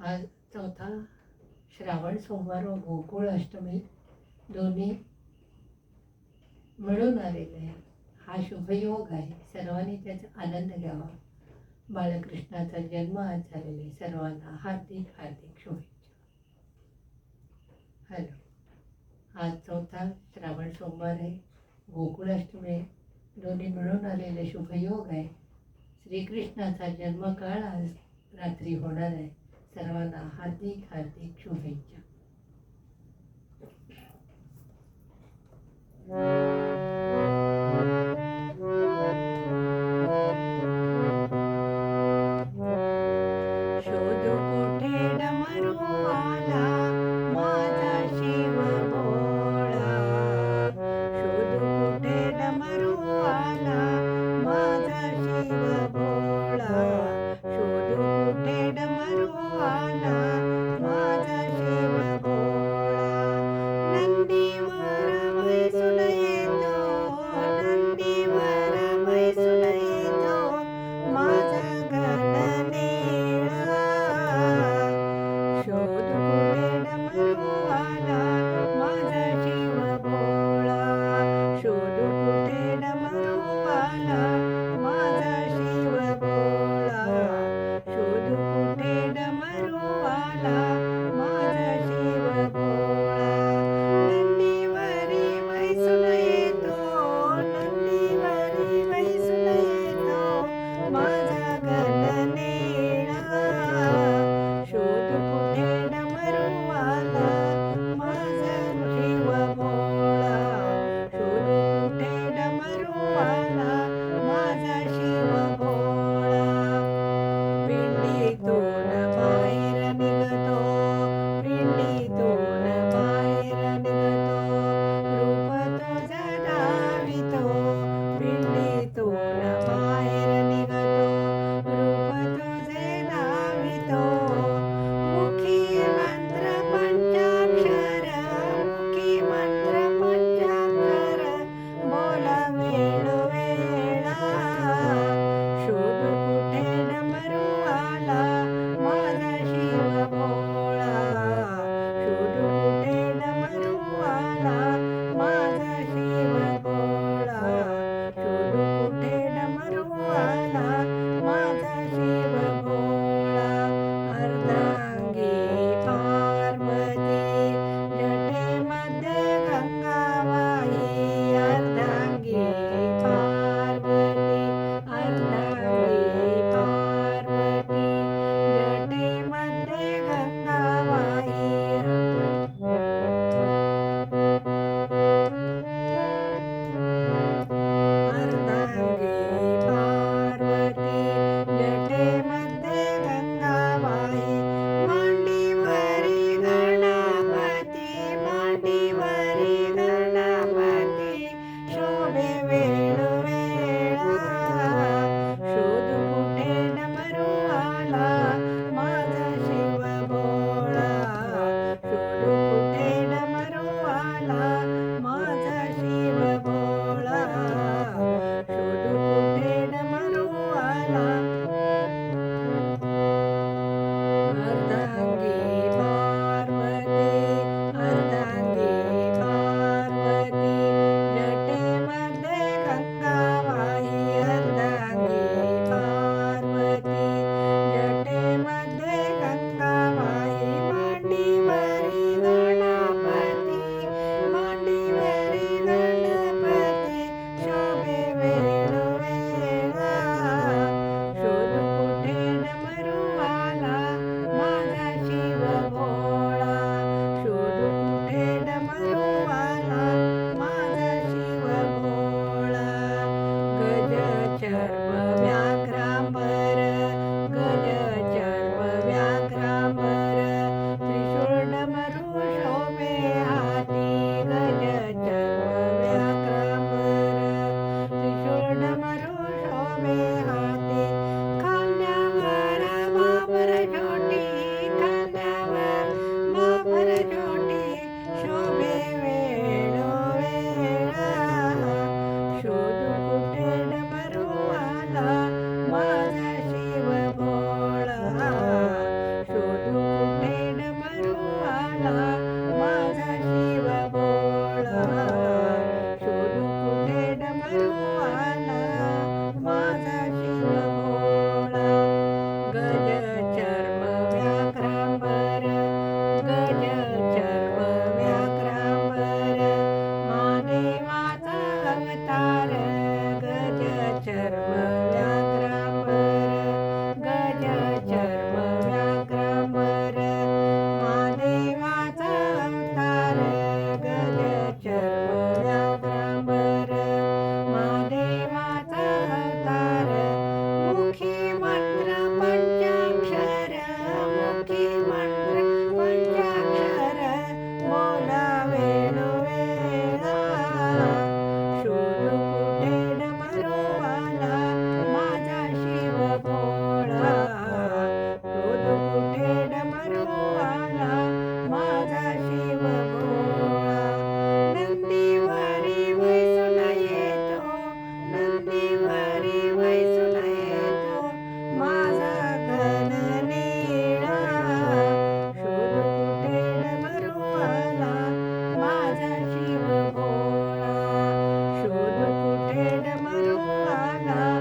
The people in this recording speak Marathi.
आज चौथा श्रावण सोमवार व गोकुळ अष्टमी दोन्ही मिळून आलेले आहे. हा शुभयोग आहे. सर्वांनी त्याचा आनंद घ्यावा. बाळकृष्णाचा जन्म आज झालेला आहे. सर्वांना हार्दिक हार्दिक शुभेच्छा. हॅलो. आज चौथा श्रावण सोमवार आहे. गोकुळ अष्टमी दोन्ही मिळून आलेले शुभयोग आहे. श्रीकृष्णाचा जन्मकाळ आज रात्री होणार आहे. सर्वांना हार्दिक हार्दिक शुभेच्छा. शोधू कुठे डमरू आला माझा शिव भोळा. शोधू कुठे डमरू आला माझा शिव भोळा. शोधू कुठे डमरू आला माझा शिव भोळा. नंदीवर बैसून येतो, नंदीवर बैसून येतो माझा गणनेळा. शोधू कुठे डमरू आला माझा शिव भोळा. शोधू कुठे डमरू आला माझा शिव भोळा. शोधू कुठे डमरू आला माझा शिव भोळा. नंदीवरी बैसून येतो, नंदीवरी बैसून येतो माझा गणनेळा. शोधू कुठे डमरू आला माझा शिव भोळा. शोधू कुठे डमरू आला माझा शिव भोळा. पिंडीतून बाहेर निघतो, पिंडीतून बाहेर निघतो रूप तुझं दावितो. पिंडीतून बाहेर निघतो रूप तुझे दावितो. मुखी मंत्र पंचाक्षर, मुखी मंत्र पंचाक्षर बोला वेळोवेळा. शोधू कुठे डमरू आला माझा शिव भोळा. शोधू कुठे डमरू आला माझा शिव भोळा. शोधू कुठे डमरू आला माझा शिव भोळा. अर्धांगी पार्वती जटेमध्ये गंगाबाई. अर्धांगी पार्वती, अर्धांगी पार्वती जटेमध्ये गंगाबाई. अर्धांगी पार्वती जटेमध्ये गंगाबाई. मांडीवरी गणपती, मांडीवरी गणपती शोभे वेळोवेळा. शोधू कुठे डमरू आला माझा शिव भोळा. शोधू कुठे डमरू आला माझा शिव भोळा. शोधू कुठे डमरू आला. अर्धांगी पार्वती, अर्धांगी पार्वती जटेमध्ये गंगाबाई. अर्धांगी पार्वती जटेमध्ये गंगाबाई. मांडीवरी गणपती, मांडीवरी गणपती शोभे वेळोवेळा. शोधू कुठे डमरू आला माझा शिव डमरू आला माझा शिव भोळा. नंदीवरी बैसून येतो, नंदीवरी बैसून येतो माझा घननीळा. शोध कुठे डमरू आला माझा शिव भोळा. शोध कुठे डमरू आला